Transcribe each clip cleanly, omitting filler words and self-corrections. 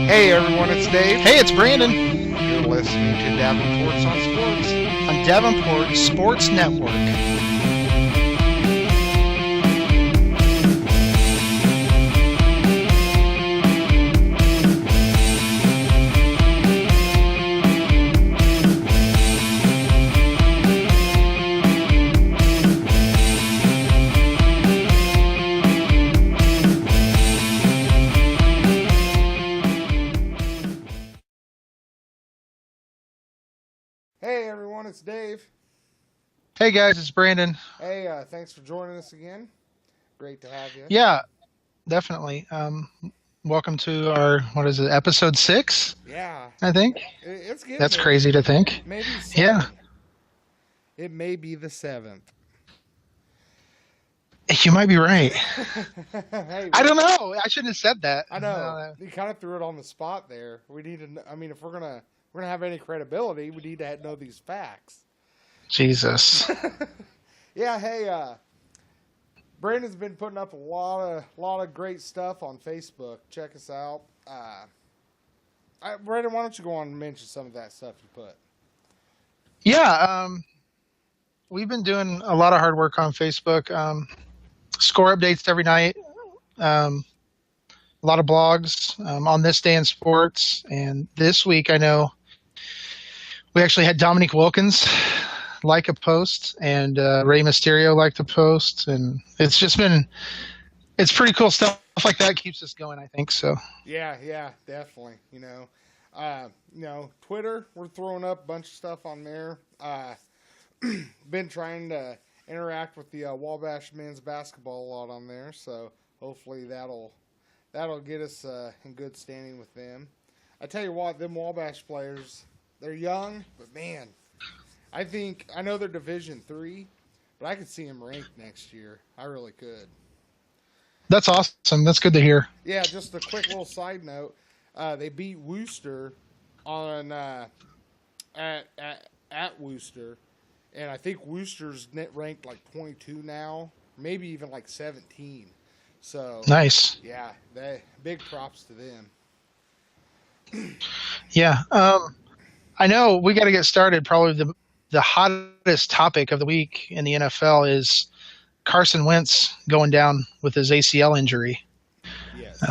Hey everyone, it's Dave. Hey, it's Brandon. You're listening to Davenports on Sports on Davenports Sports Network. Hey everyone, it's Dave. Hey guys, it's Brandon. Hey, thanks for joining us again. Great to have you. Yeah, definitely. Welcome to our, episode 6? Yeah. I think. It's getting That's there. crazy to think. Maybe 7. Yeah. It may be the 7th. You might be right. Hey, I don't know. I shouldn't have said that. I know. You kind of threw it on the spot there. We need to. I mean, if we're gonna have any credibility, we need to know these facts. Jesus. Yeah. Hey, Brandon's been putting up a lot of great stuff on Facebook. Check us out. Brandon, why don't you go on and mention some of that stuff you put? Yeah. We've been doing a lot of hard work on Facebook. Score updates every night. A lot of blogs on This Day in Sports. And this week, I know we actually had Dominique Wilkins like a post, and Rey Mysterio liked a post. And it's pretty cool stuff like that keeps us going, I think. So Yeah, definitely. Twitter, we're throwing up a bunch of stuff on there. Been trying to interact with the Wabash men's basketball a lot on there, so hopefully that'll get us in good standing with them. I tell you what, them Wabash players, they're young, but man, I know they're Division III, but I could see them ranked next year. I really could. that's awesome. That's good to hear. Yeah, just a quick little side note. They beat Worcester on at Worcester. And I think Worcester's net ranked like 22 now, maybe even like 17. So Nice. Yeah, big props to them. Yeah. I know we got to get started. Probably the hottest topic of the week in the NFL is Carson Wentz going down with his ACL injury. Yes.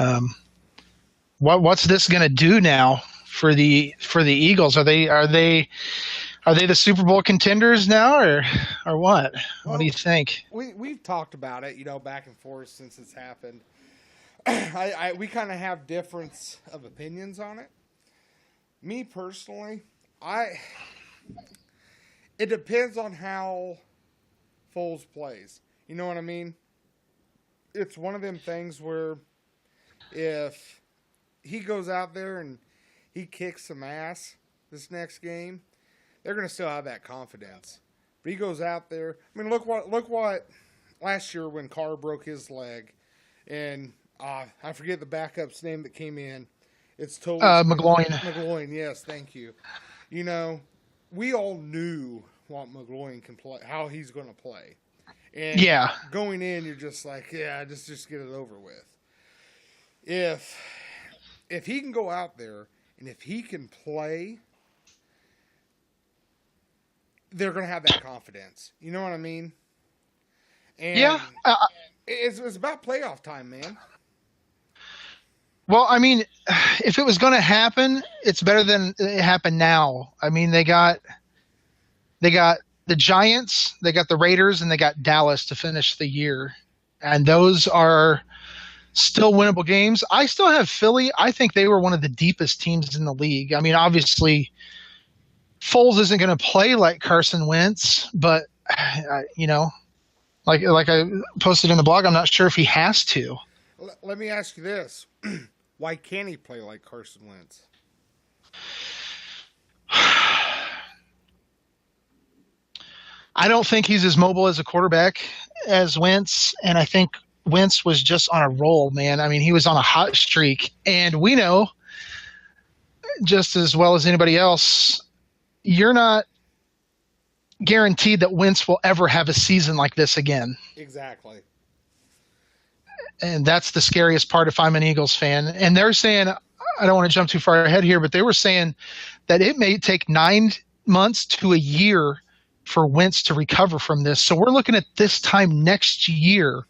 What's this going to do now for the Eagles? Are they the Super Bowl contenders now, or what? What do you think? We've talked about it, back and forth since it's happened. We kind of have difference of opinions on it. Me personally, it depends on how Foles plays. You know what I mean? It's one of them things where if he goes out there and he kicks some ass this next game, they're going to still have that confidence. But he goes out there. I mean, look what last year when Carr broke his leg, and I forget the backup's name that came in. It's totally McGloin. McGloin, yes, thank you. We all knew what McGloin can play, how he's going to play. And yeah, going in, you're just like, yeah, just get it over with. If he can go out there and if he can play, they're going to have that confidence. You know what I mean? And yeah. It's about playoff time, man. Well, I mean, if it was going to happen, it's better than it happened now. I mean, they got the Giants, they got the Raiders, and they got Dallas to finish the year. And those are still winnable games. I still have Philly. I think they were one of the deepest teams in the league. I mean, obviously, Foles isn't going to play like Carson Wentz, but like I posted in the blog, I'm not sure if he has to. Let me ask you this: why can't he play like Carson Wentz? I don't think he's as mobile as a quarterback as Wentz, and I think Wentz was just on a roll, man. I mean, he was on a hot streak, and we know just as well as anybody else, you're not guaranteed that Wentz will ever have a season like this again. Exactly. And that's the scariest part if I'm an Eagles fan. And they're saying, I don't want to jump too far ahead here, but they were saying that it may take 9 months to a year for Wentz to recover from this. So we're looking at this time next year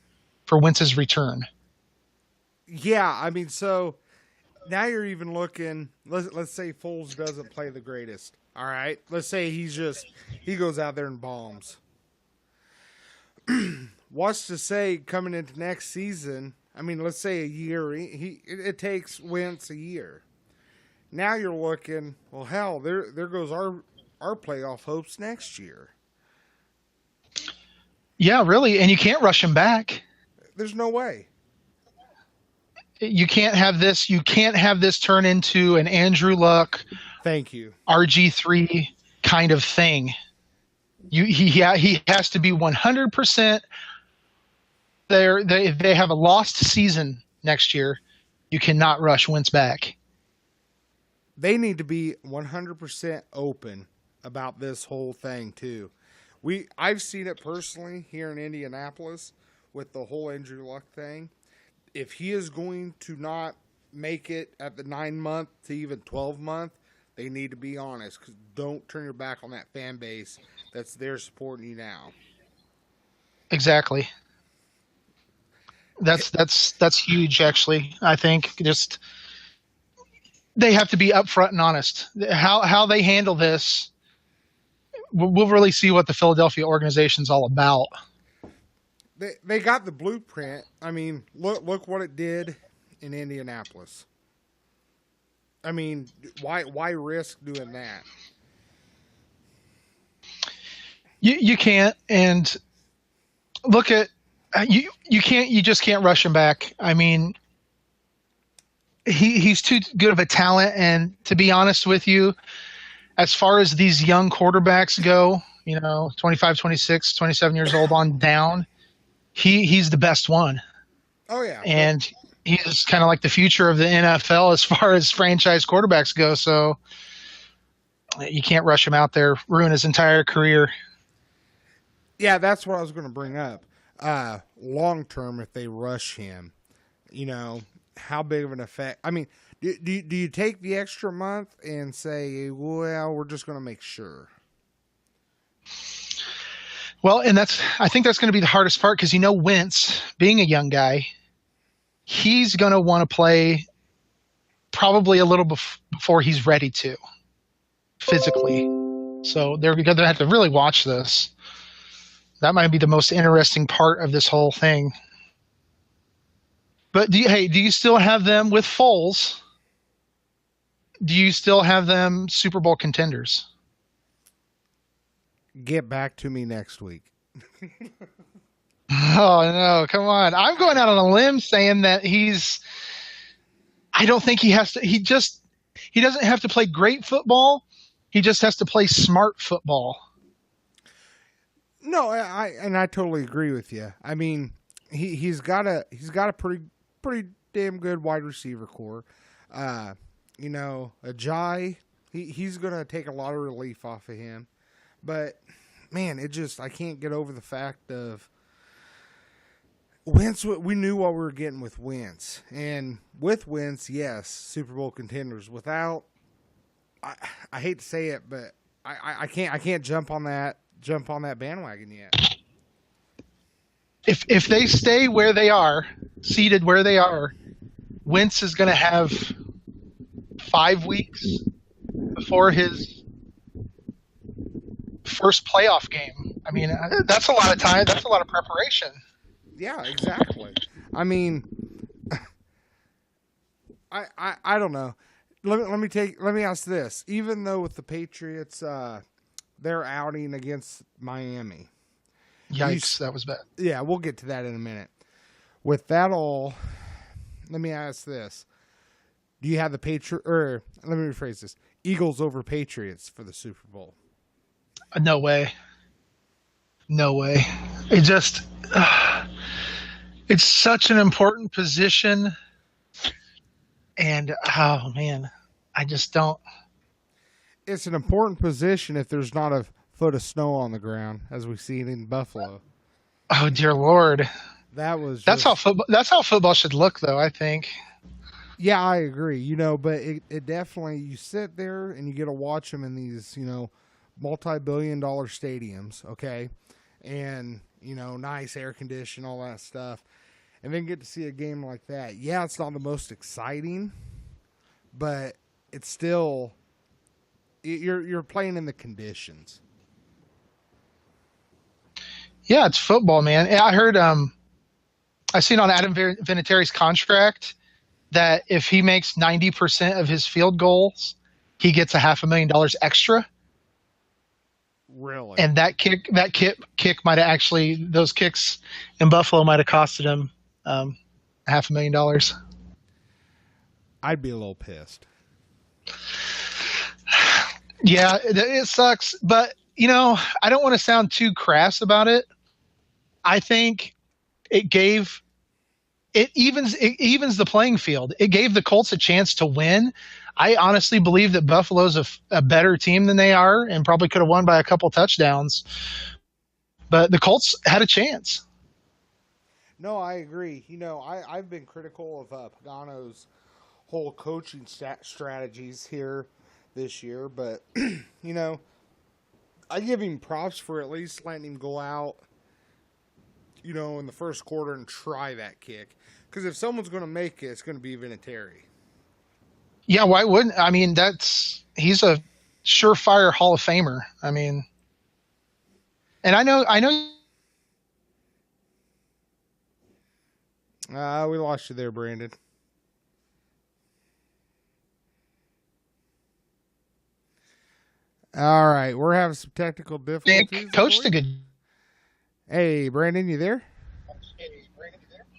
for Wentz's return. Yeah, I mean, so now you're even looking. Let's say Foles doesn't play the greatest. All right, let's say he goes out there and bombs. What's to say coming into next season? I mean, let's say a year. It takes Wentz a year. Now you're looking. Well, hell, there goes our playoff hopes next year. Yeah, really, and you can't rush him back. There's no way. You can't have this. You can't have this turn into an Andrew Luck, thank you, RG3 kind of thing. He has to be 100%. They have a lost season next year. You cannot rush Wentz back. They need to be 100% open about this whole thing too. I've seen it personally here in Indianapolis with the whole Andrew Luck thing. If he is going to not make it at the 9-month to even 12-month, they need to be honest. Because don't turn your back on that fan base that's there supporting you now. Exactly. That's huge. Actually, I think just they have to be upfront and honest. How they handle this, we'll really see what the Philadelphia organization's all about. They got the blueprint. I mean, look what it did in Indianapolis. I mean, why risk doing that? You can't, and look at you just can't rush him back. I mean, he's too good of a talent, and to be honest with you, as far as these young quarterbacks go, 25, 26, 27 years old on down, he's the best one. Oh yeah. And he's kind of like the future of the NFL as far as franchise quarterbacks go. So you can't rush him out there, ruin his entire career. Yeah, that's what I was going to bring up. Long term, if they rush him, how big of an effect? I mean, do you take the extra month and say, well, we're just going to make sure? Well, and I think that's going to be the hardest part because Wentz, being a young guy, he's going to want to play probably a little before he's ready to physically. So they're going to have to really watch this. That might be the most interesting part of this whole thing. But do you still have them with Foles? Do you still have them Super Bowl contenders? Get back to me next week. Oh no, come on. I'm going out on a limb saying that I don't think he has to, he doesn't have to play great football. He just has to play smart football. No, I totally agree with you. I mean, he's got a pretty damn good wide receiver core. Ajay, he's gonna take a lot of relief off of him. But man, I can't get over the fact of Wentz. We knew what we were getting with Wentz, and with Wentz, yes, Super Bowl contenders. Without, I hate to say it, but I can't jump on that bandwagon yet. If they stay where they are, seated where they are, Wentz is going to have 5 weeks before his first playoff game. I mean, that's a lot of time. That's a lot of preparation. Yeah, exactly. I mean, I don't know. Let me ask this. Even though with the Patriots, they're outing against Miami. Yikes, that was bad. Yeah, we'll get to that in a minute. With that all, let me ask this. Do you have the let me rephrase this. Eagles over Patriots for the Super Bowl? No way. No way. It just, it's such an important position. And, oh, man, I just don't. It's an important position if there's not a foot of snow on the ground, as we see it in Buffalo. Oh, dear Lord. That's how football should look, though, I think. Yeah, I agree. But it definitely, you sit there and you get to watch them in these, multi-billion-dollar stadiums, okay, and nice air condition, all that stuff, and then get to see a game like that. Yeah, it's not the most exciting, but it's still you're playing in the conditions. Yeah, it's football, man. I heard I seen on Adam Vinatieri's contract that if he makes 90% of his field goals, he gets a $500,000 extra. Really? And that kick might have actually, those kicks in Buffalo might have costed him $500,000. I'd be a little pissed. Yeah, it sucks, but I don't want to sound too crass about it. I think it evens the playing field. It gave the Colts a chance to win. I honestly believe that Buffalo's a better team than they are, and probably could have won by a couple touchdowns. But the Colts had a chance. No, I agree. I've been critical of Pagano's whole coaching strategies here this year, but I give him props for at least letting him go out, in the first quarter and try that kick. Because if someone's going to make it, it's going to be Vinatieri. Yeah, why wouldn't? I mean, he's a surefire Hall of Famer. I mean, and I know. We lost you there, Brandon. All right, we're having some technical difficulties. Coached a good. Hey, Brandon, you there?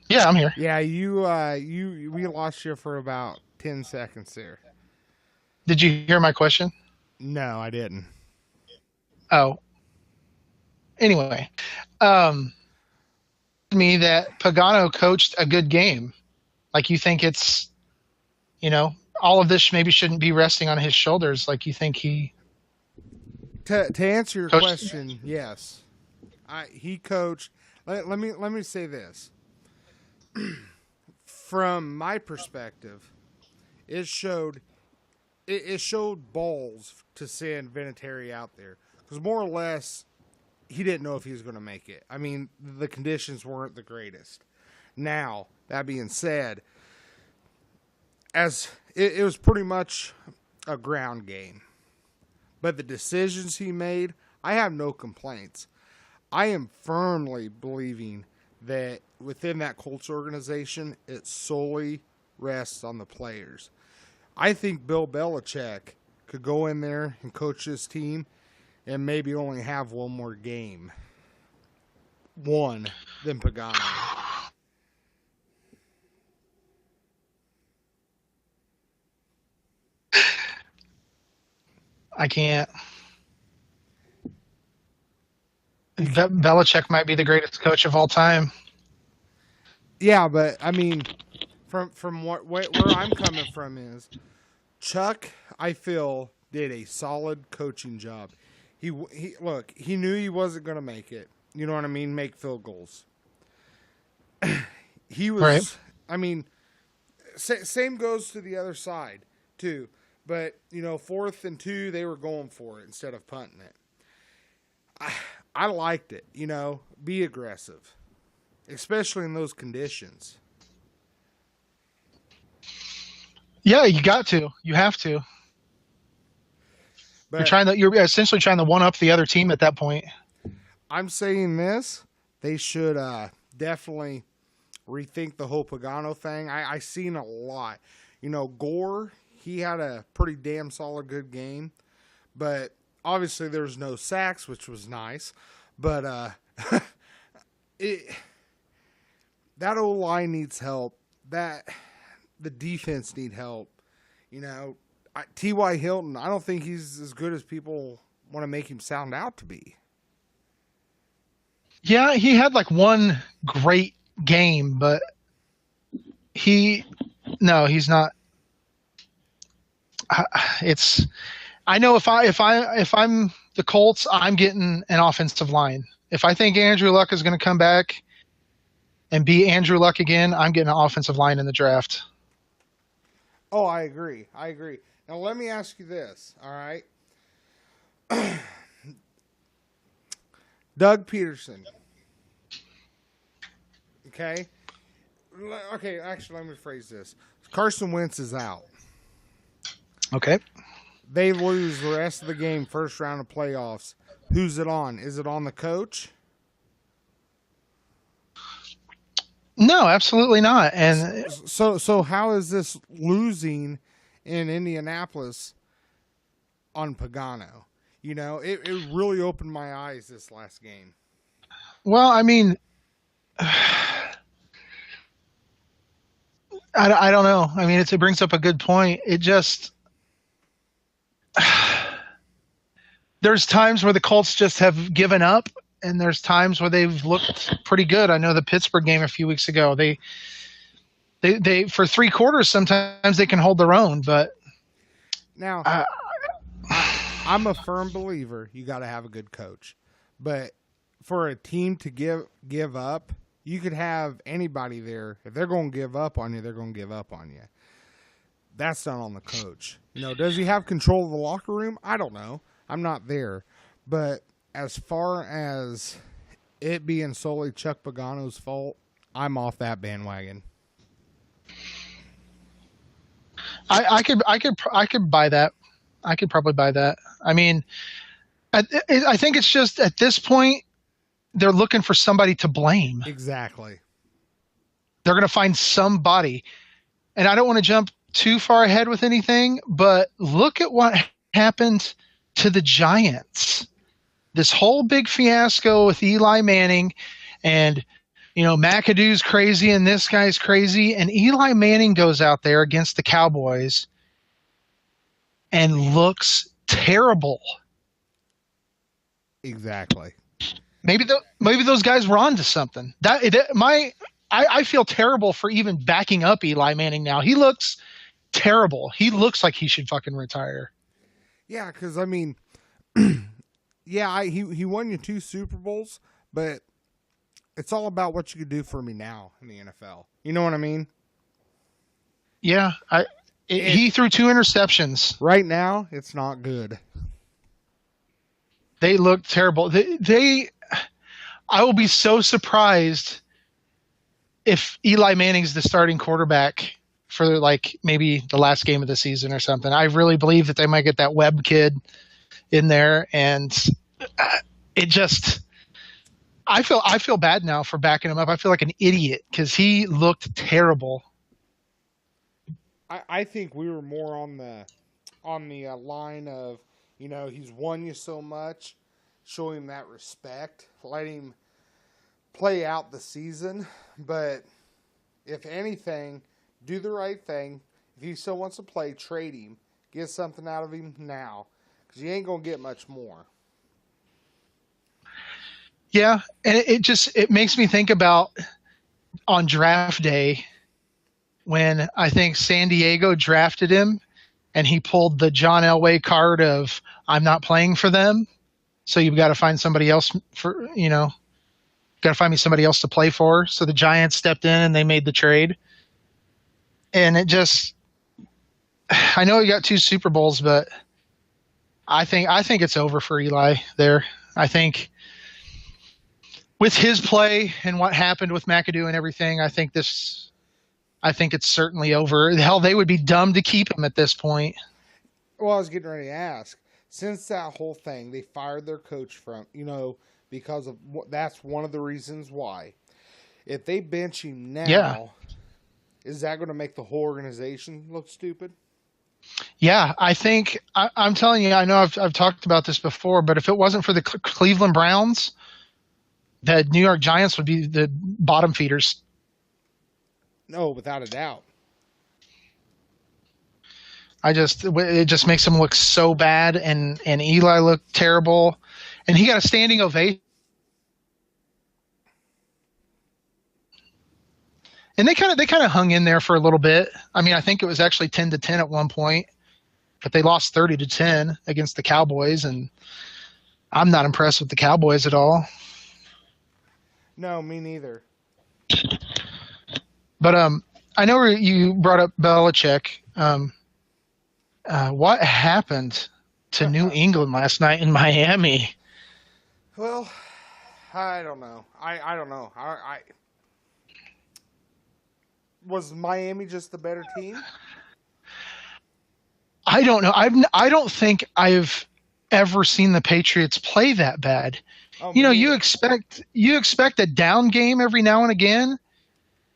Yeah, I'm here. Yeah, we lost you for about 10 seconds there. Did you hear my question? No, I didn't. Oh. Anyway, me that Pagano coached a good game. Like, you think it's, all of this maybe shouldn't be resting on his shoulders. Like, you think he. To answer your question, yes, he coached. Let me say this. From my perspective, it showed balls to send Vinatieri out there, because more or less he didn't know if he was going to make it. I mean, the conditions weren't the greatest. Now, that being said, as it was pretty much a ground game, but the decisions he made, I have no complaints. I am firmly believing that within that Colts organization, it solely rests on the players. I think Bill Belichick could go in there and coach his team and maybe only have one more game. One than Pagano. I can't. Belichick might be the greatest coach of all time. Yeah, but I mean, from where I'm coming from is Chuck, I feel, did a solid coaching job. He knew he wasn't going to make it. You know what I mean? Make field goals. He was. Right. I mean, same goes to the other side too. But 4th and 2, they were going for it instead of punting it. I liked it. Be aggressive, especially in those conditions. Yeah, you got to. You have to. But you're essentially trying to one up the other team at that point. I'm saying this: they should definitely rethink the whole Pagano thing. I seen a lot. Gore, he had a pretty damn solid good game, but obviously there's no sacks, which was nice. But that O-line needs help. The defense need help. T.Y. Hilton, I don't think he's as good as people want to make him sound out to be. Yeah, he had like one great game, but he's not. I know if I'm the Colts, I'm getting an offensive line. If I think Andrew Luck is going to come back and be Andrew Luck again, I'm getting an offensive line in the draft. Oh, I agree. I agree. Now let me ask you this. All right, Doug Peterson. Okay. Okay. Actually, let me phrase this. Carson Wentz is out. Okay. They lose the rest of the game, first round of playoffs. Who's it on? Is it on the coach? No, absolutely not. And So how is this losing in Indianapolis on Pagano? You know, it really opened my eyes this last game. well, I mean, I don't know. I mean, it brings up a good point. It just there's times where the Colts just have given up, and there's times where they've looked pretty good. I know the Pittsburgh game a few weeks ago. They for 3 quarters sometimes they can hold their own, but Now, uh, I'm a firm believer you got to have a good coach, but for a team to give up, you could have anybody there. If they're going to give up on you, they're going to give up on you. That's not on the coach. You know, does he have control of the locker room? I don't know. I'm not there. But as far as it being solely Chuck Pagano's fault, I'm off that bandwagon. I could buy that. I could probably buy that. I mean, I think it's just at this point they're looking for somebody to blame. Exactly. They're going to find somebody. And I don't want to jump too far ahead with anything, but look at what happened to the Giants. This whole big fiasco with Eli Manning and, you know, McAdoo's crazy and this guy's crazy. And Eli Manning goes out there against the Cowboys and looks terrible. Exactly. Maybe those guys were onto something. I feel terrible for even backing up Eli Manning now. He looks terrible. He looks like he should fucking retire. Yeah, because I mean, yeah, he won you 2 Super Bowls, but it's all about what you could do for me now in the NFL. You know what I mean? Yeah, he threw 2 interceptions. Right now, it's not good. They look terrible. I will be so surprised if Eli Manning's the starting quarterback for like maybe the last game of the season or something. I really believe that they might get that Webb kid in there, and it just I feel bad now for backing him up. I feel like an idiot because he looked terrible. I think we were more on the line of, you know, he's won you so much, show him that respect, let him play out the season. But if anything, do the right thing. If he still wants to play, trade him, get something out of him now, because you ain't gonna get much more. Yeah, and it makes me think about on draft day when I think San Diego drafted him and he pulled the John Elway card of I'm not playing for them, so you've got to find somebody else got to find me somebody else to play for. So the Giants stepped in and they made the trade. And it just I know he got 2 Super Bowls, but I think it's over for Eli there. I think with his play and what happened with McAdoo and everything, I think it's certainly over. Hell, they would be dumb to keep him at this point. Well, I was getting ready to ask. Since that whole thing, they fired their coach from, because of that's one of the reasons why. If they bench him now, is that going to make the whole organization look stupid? Yeah, I think I'm telling you. I know I've talked about this before, but if it wasn't for the Cleveland Browns, the New York Giants would be the bottom feeders. No, without a doubt. It just makes him look so bad, and Eli looked terrible, and he got a standing ovation. And they kind of hung in there for a little bit. I mean, I think it was actually 10-10 at one point, but they lost 30-10 against the Cowboys, and I'm not impressed with the Cowboys at all. No, me neither. But I know you brought up Belichick. Um, what happened to New England last night in Miami? Well, I don't know. I don't know. I was Miami just the better team? I don't know. I don't think I've ever seen the Patriots play that bad. Oh, You me know, neither. you expect a down game every now and again,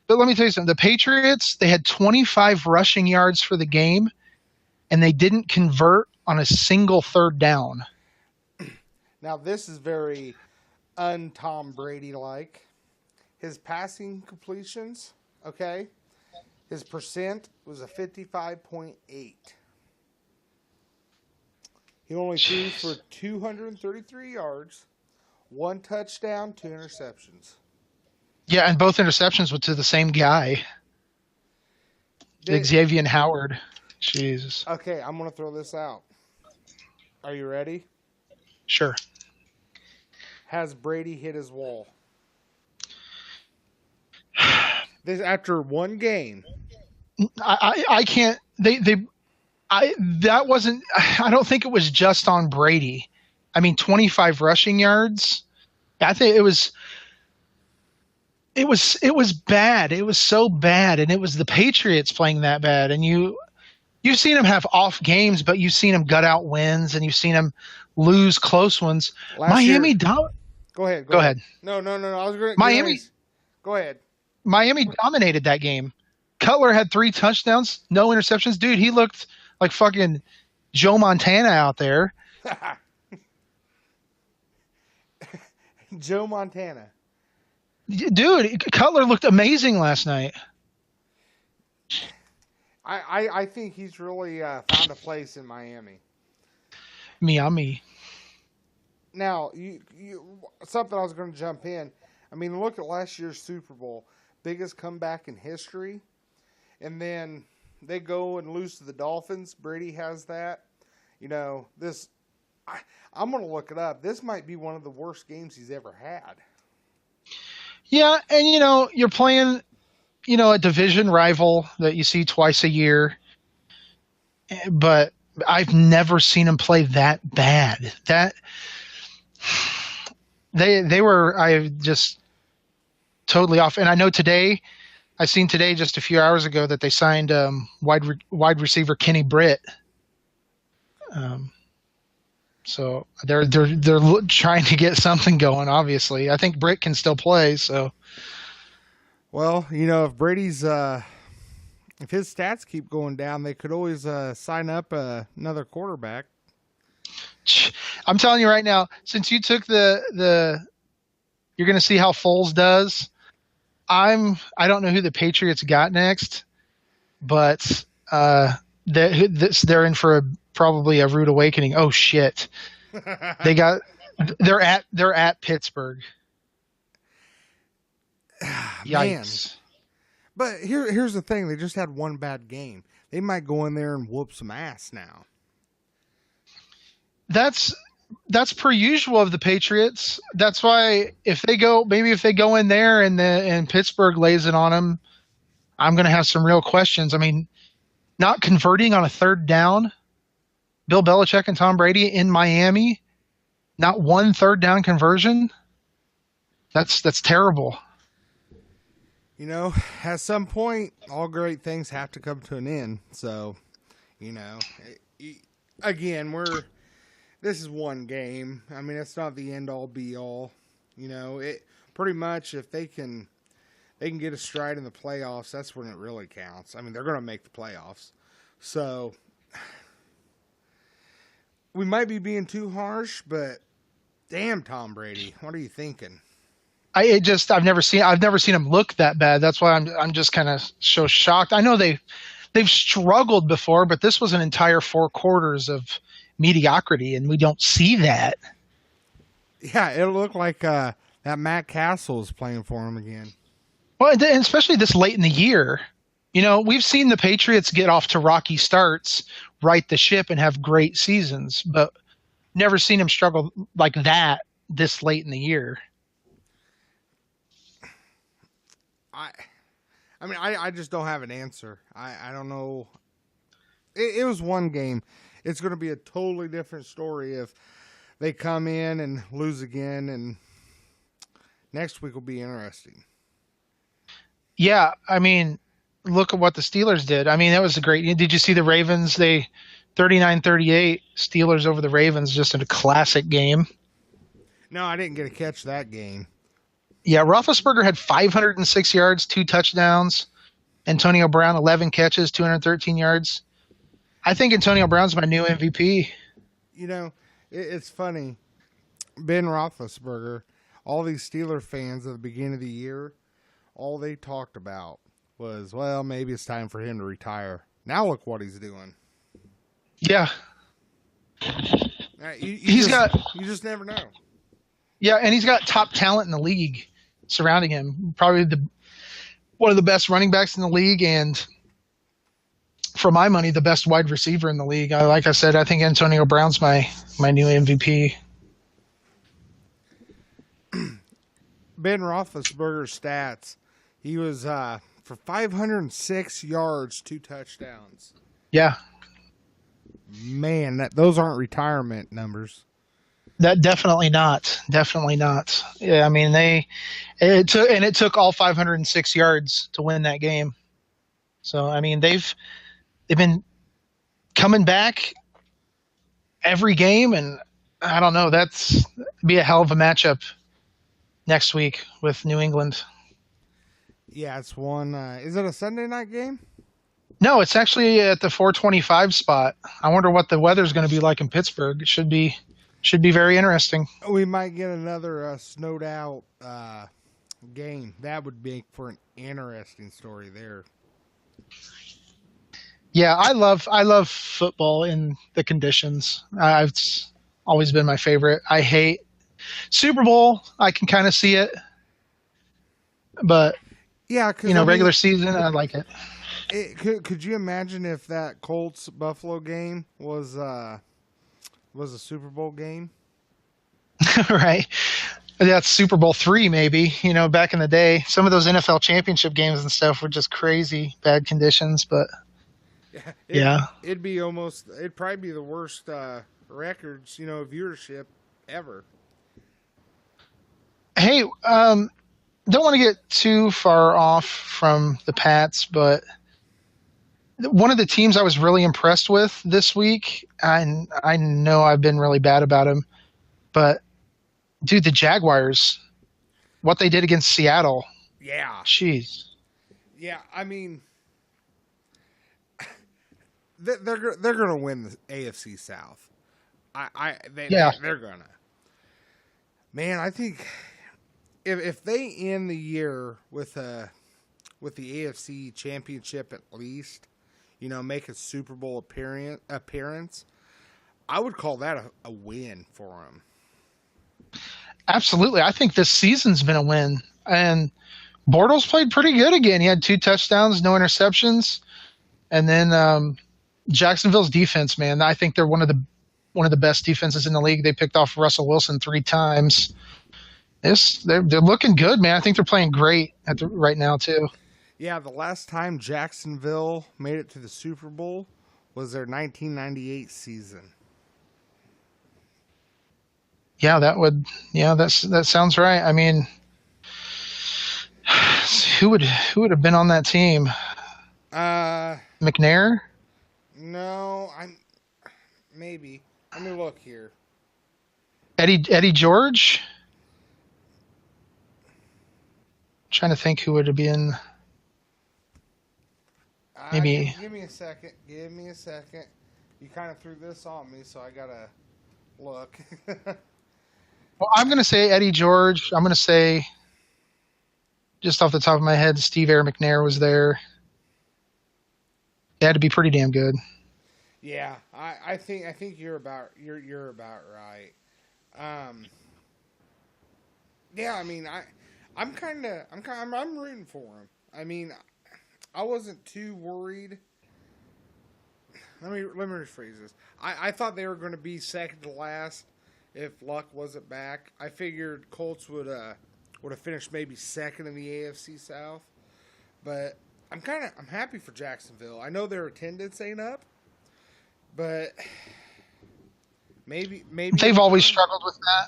but let me tell you something. The Patriots, they had 25 rushing yards for the game, and they didn't convert on a single third down. Now this is very un-Tom Brady like. His passing completions, okay? His percent was a 55.8. He only threw for Jeez. 233 yards, one touchdown, two interceptions. Yeah, and both interceptions were to the same guy, Did, Xavier Howard. Jesus. okay, I'm going to throw this out. Are you ready? Sure. Has Brady hit his wall? This after one game. I can't. That wasn't. I don't think it was just on Brady. I mean, 25 rushing yards. I think it was bad. It was so bad, and it was the Patriots playing that bad. And you've seen him have off games, but you've seen him gut out wins, and you've seen him lose close ones. Last Miami, year, go ahead, go go ahead. ahead. No. I was going to. Miami, Go ahead. Miami dominated that game. Cutler had 3 touchdowns, no interceptions. Dude, he looked like fucking Joe Montana out there. Joe Montana. Dude, Cutler looked amazing last night. I think he's really found a place in Miami. Miami. Now, something I was going to jump in. I mean, look at last year's Super Bowl, biggest comeback in history, and then they go and lose to the Dolphins. Brady has that. You know, I'm going to look it up. This might be one of the worst games he's ever had. Yeah, and you're playing, a division rival that you see twice a year, but I've never seen him play that bad. That they were I just totally off. And I know I seen today just a few hours ago that they signed wide receiver Kenny Britt. So they're trying to get something going. Obviously, I think Britt can still play. So, Well, if Brady's if his stats keep going down, they could always sign up another quarterback. I'm telling you right now, since you took you're going to see how Foles does. I don't know who the Patriots got next, but they're in for probably a rude awakening. Oh shit! They're at Pittsburgh. Man. Yikes! But here's the thing: they just had one bad game. They might go in there and whoop some ass now. That's per usual of the Patriots. That's why if they go in there and Pittsburgh lays it on them, I'm going to have some real questions. I mean, not converting on a third down, Bill Belichick and Tom Brady in Miami, not one third down conversion. That's terrible. At some point, all great things have to come to an end. So, again, this is one game. I mean, it's not the end all be all. It pretty much if they can get a stride in the playoffs, that's when it really counts. I mean, they're going to make the playoffs. So we might be being too harsh, but damn, Tom Brady, what are you thinking? I've never seen him look that bad. That's why I'm just kind of so shocked. I know they've struggled before, but this was an entire 4 quarters of mediocrity, and we don't see that. Yeah, it looked like that Matt Castle is playing for him again. Well, and especially this late in the year. We've seen the Patriots get off to rocky starts, right the ship, and have great seasons, but never seen him struggle like that this late in the year. I mean, I just don't have an answer. I don't know. it was one game. It's going to be a totally different story if they come in and lose again, and next week will be interesting. Yeah, I mean, look at what the Steelers did. I mean, that was a great. Did you see the Ravens? They 39-38 Steelers over the Ravens, just in a classic game. No, I didn't get to catch that game. Yeah, Roethlisberger had 506 yards, 2 touchdowns. Antonio Brown, 11 catches, 213 yards. I think Antonio Brown's my new MVP. You know, it's funny. Ben Roethlisberger, all these Steeler fans at the beginning of the year, all they talked about was, well, maybe it's time for him to retire. Now look what he's doing. Yeah. You just never know. Yeah, and he's got top talent in the league surrounding him. Probably one of the best running backs in the league, and for my money, the best wide receiver in the league. Like I said, I think Antonio Brown's my new MVP. Ben Roethlisberger's stats, he was for 506 yards, 2 touchdowns. Yeah. Man, those aren't retirement numbers. That definitely not. Definitely not. Yeah, I mean it took all 506 yards to win that game. So I mean they've been coming back every game, and I don't know. That's be a hell of a matchup next week with New England. Yeah, it's one. Is it a Sunday night game? No, it's actually at the 425 spot. I wonder what the weather's going to be like in Pittsburgh. It should be very interesting. We might get another snowed out game. That would make for an interesting story there. Yeah, I love football in the conditions. It's always been my favorite. I hate Super Bowl. I can kind of see it, but yeah, regular season, I like it. Could you imagine if that Colts Buffalo game was a Super Bowl game? Right. That's Super Bowl III, maybe. Back in the day, some of those NFL championship games and stuff were just crazy bad conditions, but. It'd probably be the worst records, viewership ever. Hey, don't want to get too far off from the Pats, but one of the teams I was really impressed with this week, and I know I've been really bad about them, but dude, the Jaguars, what they did against Seattle. Yeah. Jeez. Yeah, I mean, they're going to win the AFC South. They're going to. Man, I think if they end the year with the AFC Championship at least, make a Super Bowl appearance, I would call that a win for them. Absolutely. I think this season's been a win. And Bortles played pretty good again. He had 2 touchdowns, no interceptions. And then Jacksonville's defense, man, I think they're one of the best defenses in the league. They picked off Russell Wilson 3 times. They're looking good, man. I think they're playing great right now too. Yeah, the last time Jacksonville made it to the Super Bowl was their 1998 season. Yeah, that sounds right. I mean, who would have been on that team? McNair? No, maybe. Let me look here. Eddie George? I'm trying to think who would have been. Maybe. Give me a second. You kind of threw this on me, so I gotta look. Well, I'm gonna say Eddie George. I'm gonna say, just off the top of my head, Steve Air McNair was there. They had to be pretty damn good. Yeah, I think you're about right. Yeah, I mean, I'm rooting for him. I mean, I wasn't too worried. Let me rephrase this. I thought they were going to be second to last if Luck wasn't back. I figured Colts would have finished maybe second in the AFC South, but I'm happy for Jacksonville. I know their attendance ain't up, But maybe They've always struggled with that.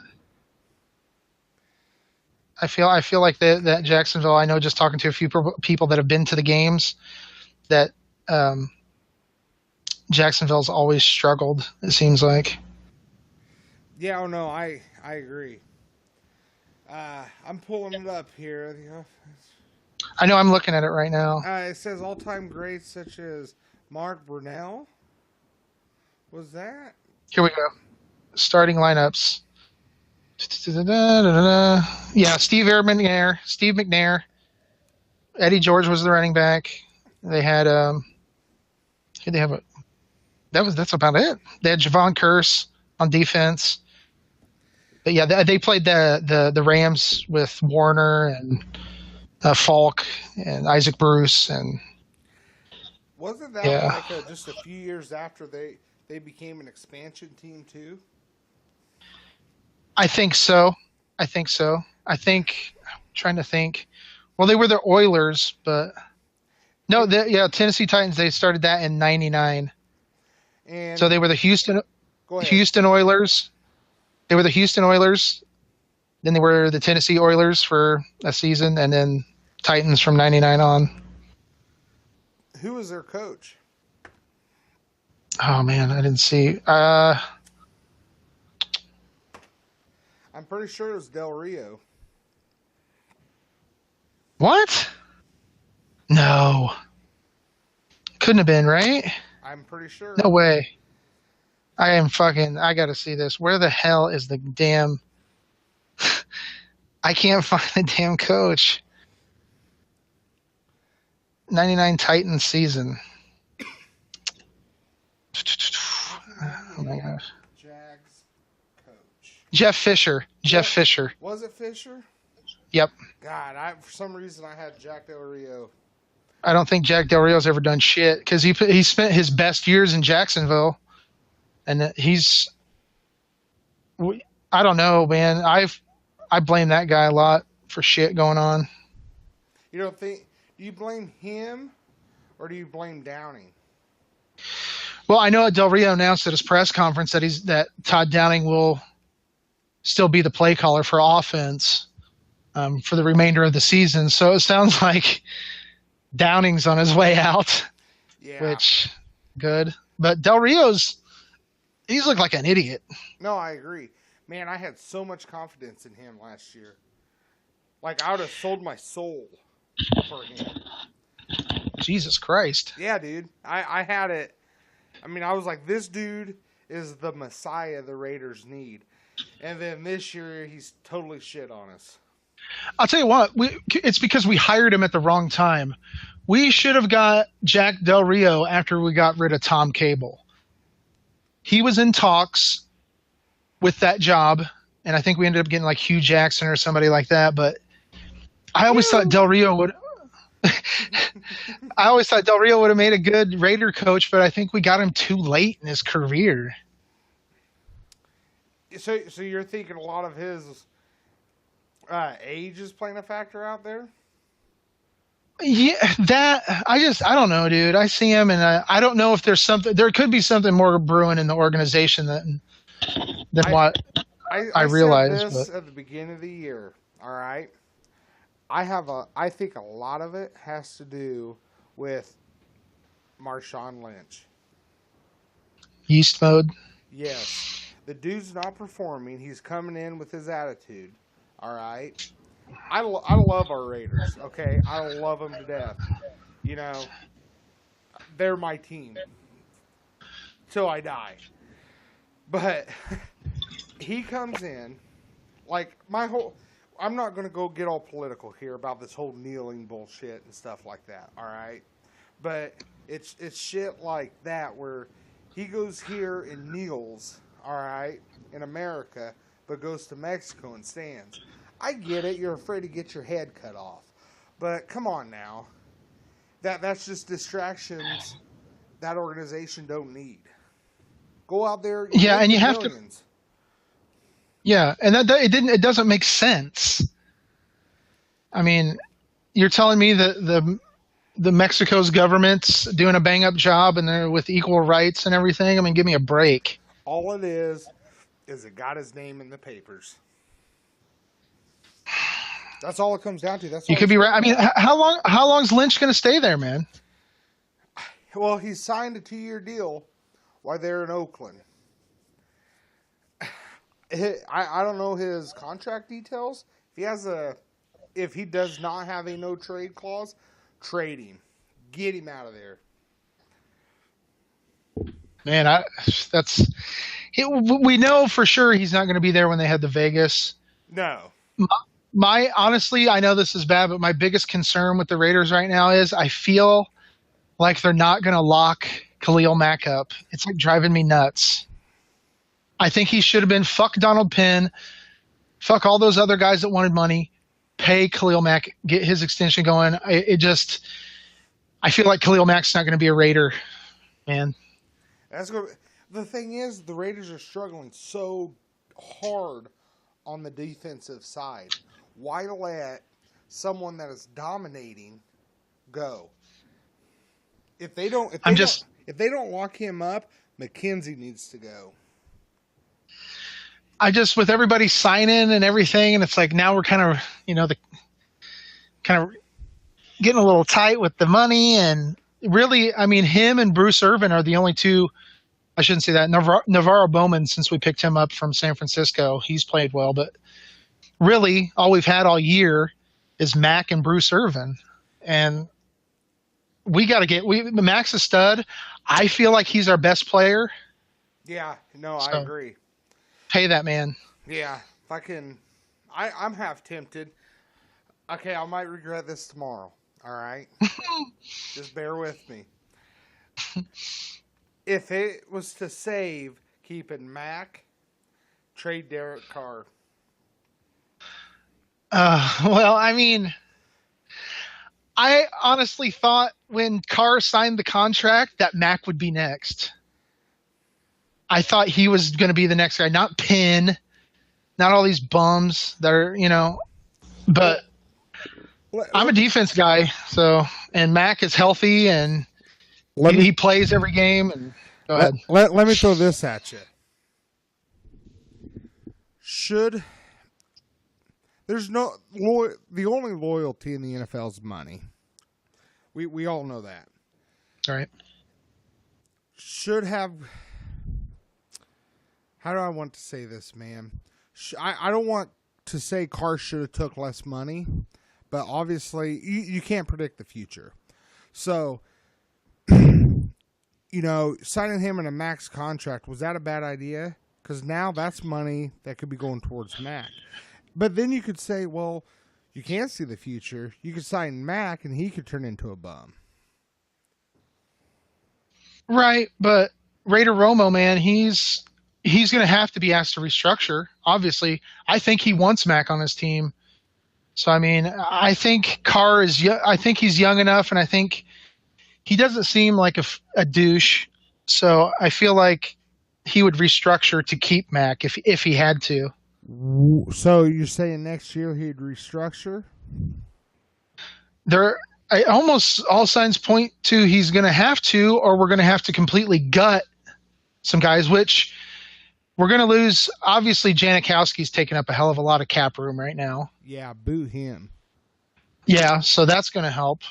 I feel like that Jacksonville. I know just talking to a few people that have been to the games that Jacksonville's always struggled. It seems like. Yeah, oh no, I agree. I'm pulling it up here. I know I'm looking at it right now. It says all-time greats such as Mark Brunell. Was that? Here we go. Starting lineups. Yeah, Steve McNair. Eddie George was the running back. They had they have that's about it. They had Javon Curse on defense. But yeah, they played the Rams with Warner and Falk and Isaac Bruce and wasn't that like just a few years after they became an expansion team too? I think so. I'm trying to think. Well, they were the Oilers, but no, Tennessee Titans. They started that in '99, and so they were the Houston Oilers. They were the Houston Oilers. Then they were the Tennessee Oilers for a season, and then Titans from '99 on. Who was their coach? Oh man, I didn't see. I'm pretty sure it was Del Rio. What? No. Couldn't have been, right? I'm pretty sure. No way. I gotta see this. Where the hell is the damn... I can't find the damn coach. 99 Titans season. Oh my gosh. Jags coach. Jeff Fisher. Was it Fisher? Yep. God, for some reason I had Jack Del Rio. I don't think Jack Del Rio's ever done shit because he spent his best years in Jacksonville, and I don't know, man. I blame that guy a lot for shit going on. You don't think? Do you blame him, or do you blame Downing? Well, I know Del Rio announced at his press conference that Todd Downing will still be the play caller for offense for the remainder of the season. So it sounds like Downing's on his way out. Yeah. Which, good. But Del Rio's, he's looked like an idiot. No, I agree. Man, I had so much confidence in him last year. Like, I would have sold my soul for him. Jesus Christ. Yeah, dude. I had it. I mean, I was like, this dude is the Messiah the Raiders need. And then this year, he's totally shit on us. I'll tell you what, it's because we hired him at the wrong time. We should have got Jack Del Rio after we got rid of Tom Cable. He was in talks with that job, and I think we ended up getting like Hugh Jackson or somebody like that, but I always thought Del Rio would have made a good Raider coach, but I think we got him too late in his career. So you're thinking a lot of his age is playing a factor out there? Yeah, I don't know, dude. I see him, and I don't know if there could be something more brewing in the organization than what I realized. Said this at the beginning of the year, all right? I think a lot of it has to do with Marshawn Lynch. Yeast mode? Yes. The dude's not performing. He's coming in with his attitude. All right? I love our Raiders, okay? I love them to death. You know, they're my team. Till I die. But he comes in, like, I'm not going to go get all political here about this whole kneeling bullshit and stuff like that, all right? But it's shit like that where he goes here and kneels, all right, in America, but goes to Mexico and stands. I get it. You're afraid to get your head cut off. But come on now. That's just distractions that organization don't need. Go out there. Yeah, and you have millions. Yeah, and it doesn't make sense. I mean, you're telling me that the Mexico's government's doing a bang up job and they're with equal rights and everything. I mean, give me a break. All it is it got his name in the papers. That's all it comes down to. That's You all could it's be right. I mean, about. how long's Lynch going to stay there, man? Well, he signed a 2-year deal while they're in Oakland. I don't know his contract details. If he does not have a no trade clause, trade him. Get him out of there. Man, we know for sure he's not going to be there when they head to Vegas. No. Honestly, I know this is bad, but my biggest concern with the Raiders right now is I feel like they're not going to lock Khalil Mack up. It's like driving me nuts. I think he should have been fuck Donald Penn, fuck all those other guys that wanted money, pay Khalil Mack, get his extension going. I feel like Khalil Mack's not going to be a Raider, man. The thing is, the Raiders are struggling so hard on the defensive side. Why let someone that is dominating go? If they don't lock him up, McKenzie needs to go. With everybody signing and everything, and it's like now we're kind of getting a little tight with the money, and really, I mean, him and Bruce Irvin are the only two. I shouldn't say that. Navarro Bowman, since we picked him up from San Francisco, he's played well, but really, all we've had all year is Mac and Bruce Irvin, and we got to Mac's a stud. I feel like he's our best player. Yeah, no, I agree. Pay that man. Yeah, if I can, I'm half tempted. Okay, I might regret this tomorrow. All right, just bear with me. If it was to save keeping Mac, trade Derek Carr. Well, I mean, I honestly thought when Carr signed the contract that Mac would be next. I thought he was going to be the next guy, not Penn, not all these bums that are, but I'm a defense guy. And Mac is healthy and he plays every game. And go ahead. Let me throw this at you. The only loyalty in the NFL is money. We all know that. All right. How do I want to say this, man? I don't want to say Carr should have took less money, but obviously you can't predict the future. So, signing him in a max contract, was that a bad idea? Because now that's money that could be going towards Mac. But then you could say, well, you can't see the future. You could sign Mac and he could turn into a bum. Right, but Raider Romo, man, he's going to have to be asked to restructure. Obviously, I think he wants Mac on his team. So, I mean, I think Carr I think he's young enough, and I think he doesn't seem like a douche. So I feel like he would restructure to keep Mac if he had to. So you're saying next year he'd restructure? Almost all signs point to he's going to have to, or we're going to have to completely gut some guys, which we're going to lose. Obviously, Janikowski's taking up a hell of a lot of cap room right now. Yeah, boo him. Yeah, so that's going to help.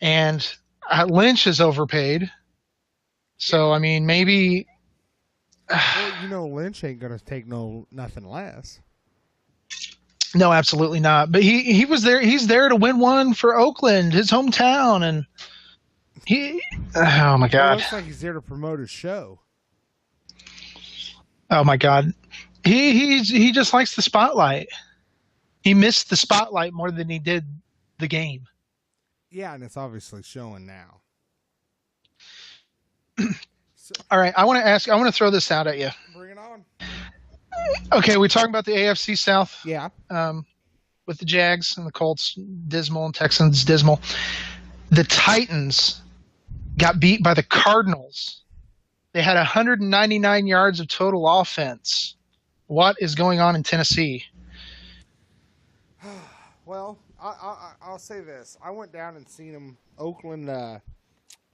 And Lynch is overpaid. So, I mean, maybe... Well, Lynch ain't going to take nothing less. No, absolutely not. But he was there. He's there to win one for Oakland, his hometown. And oh, my God. It looks like he's there to promote his show. Oh, my God. He just likes the spotlight. He missed the spotlight more than he did the game. Yeah, and it's obviously showing now. All right, I want to throw this out at you. Bring it on. Okay, we're talking about the AFC South. Yeah. With the Jags and the Colts, dismal, and Texans, dismal. The Titans got beat by the Cardinals. They had 199 yards of total offense. What is going on in Tennessee? Well, I'll say this. I went down and seen them, Oakland,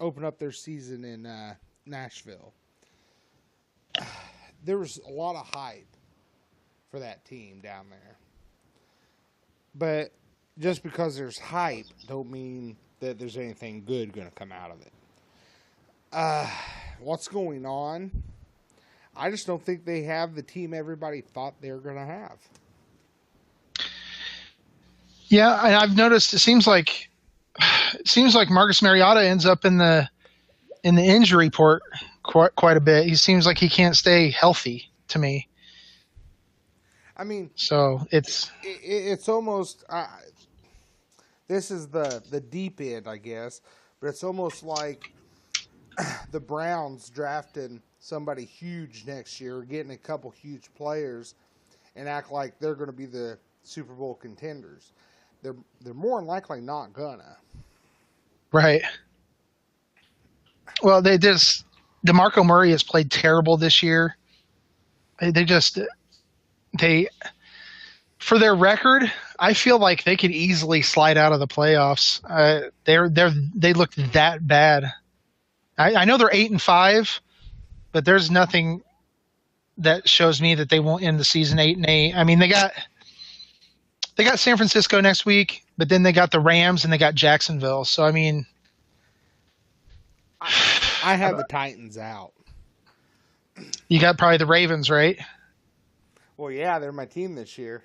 open up their season in Nashville. There was a lot of hype for that team down there. But just because there's hype don't mean that there's anything good going to come out of it. What's going on? I just don't think they have the team everybody thought they were going to have. Yeah, and I've noticed it seems like Marcus Mariota ends up in the injury report quite a bit. He seems like he can't stay healthy to me. I mean, so it's almost this is the deep end, I guess, but it's almost like the Browns drafting somebody huge next year, getting a couple huge players, and act like they're going to be the Super Bowl contenders. They're more than likely not gonna. Right. Well, DeMarco Murray has played terrible this year. They for their record, I feel like they could easily slide out of the playoffs. They looked that bad. I know they're 8-5, but there's nothing that shows me that they won't end the season 8-8. I mean, they got San Francisco next week, but then they got the Rams and they got Jacksonville. So I mean, I have the Titans out. You got probably the Ravens, right? Well, yeah, they're my team this year.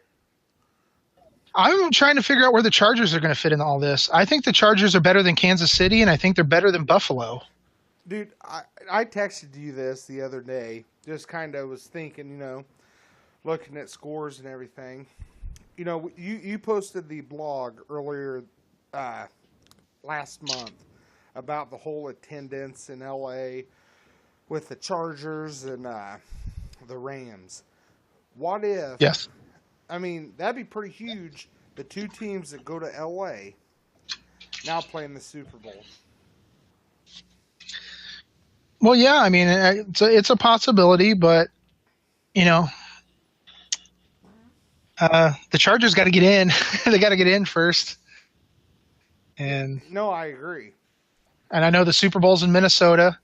I'm trying to figure out where the Chargers are going to fit in all this. I think the Chargers are better than Kansas City, and I think they're better than Buffalo. Dude, I texted you this the other day. Just kind of was thinking, looking at scores and everything. You posted the blog earlier last month about the whole attendance in L.A. with the Chargers and the Rams. What if? Yes. I mean, that'd be pretty huge. The two teams that go to L.A. now playing the Super Bowl. Well, yeah. I mean, it's a possibility, but the Chargers got to get in. They got to get in first. And no, I agree. And I know the Super Bowl's in Minnesota,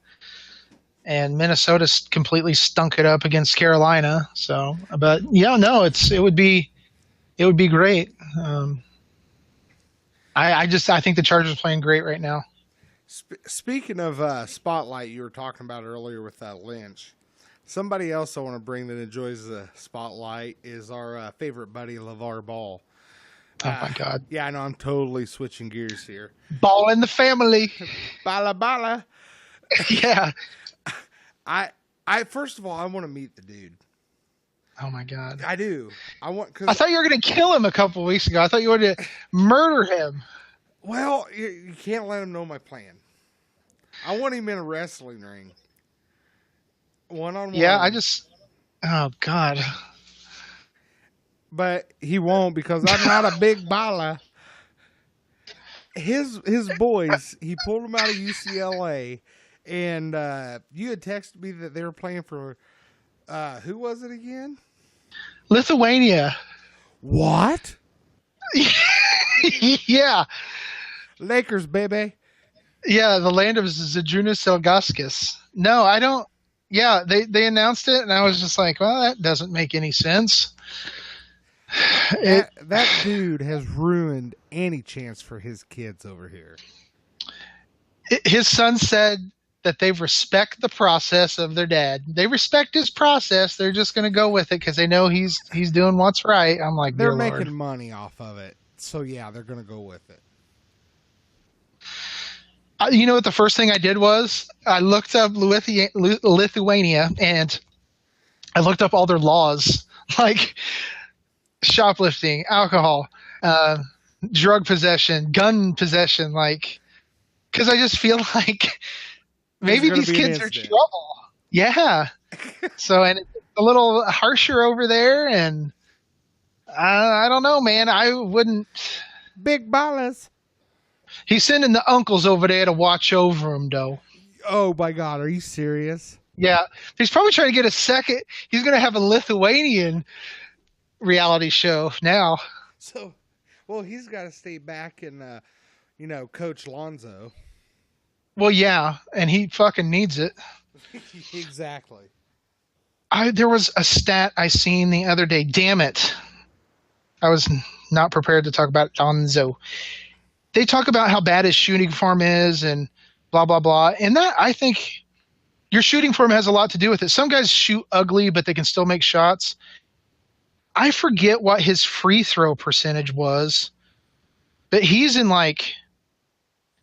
and Minnesota completely stunk it up against Carolina. So, but yeah, no, it would be great. I think the Chargers are playing great right now. Speaking of spotlight, you were talking about earlier with Lynch. Somebody else I want to bring that enjoys the spotlight is our favorite buddy, LeVar Ball. Oh, my God. Yeah, I know. I'm totally switching gears here. Ball in the family. Bala bala. Yeah. I first of all, I want to meet the dude. Oh, my God. I do. I thought you were going to kill him a couple of weeks ago. I thought you wanted to murder him. Well, you can't let him know my plan. I want him in a wrestling ring. One-on-one. Yeah, oh, God. But he won't because I'm not a big bala. His boys, he pulled them out of UCLA, and you had texted me that they were playing for, who was it again? Lithuania. What? Yeah. Lakers, baby. Yeah, the land of Zydrunas Ilgauskas. No, I don't. Yeah, they announced it, and I was just like, well, that doesn't make any sense. That dude has ruined any chance for his kids over here. His son said that they respect the process of their dad. They respect his process. They're just going to go with it because they know he's doing what's right. I'm like, they're making money off of it, so yeah, they're going to go with it. You know what? The first thing I did was I looked up Lithuania, and I looked up all their laws, like shoplifting, alcohol, drug possession, gun possession, because I just feel like maybe these kids are trouble. Yeah. So, and it's a little harsher over there, and I don't know, man. I wouldn't. Big ballers. He's sending the uncles over there to watch over him, though. Oh, my God. Are you serious? Yeah. He's probably trying to get a second. He's going to have a Lithuanian reality show now. So, Well, he's got to stay back and, coach Lonzo. Well, yeah, and he fucking needs it. Exactly. There was a stat I seen the other day. Damn it. I was not prepared to talk about Lonzo. They talk about how bad his shooting form is and blah, blah, blah. And that, I think, your shooting form has a lot to do with it. Some guys shoot ugly, but they can still make shots. I forget what his free throw percentage was, but he's in like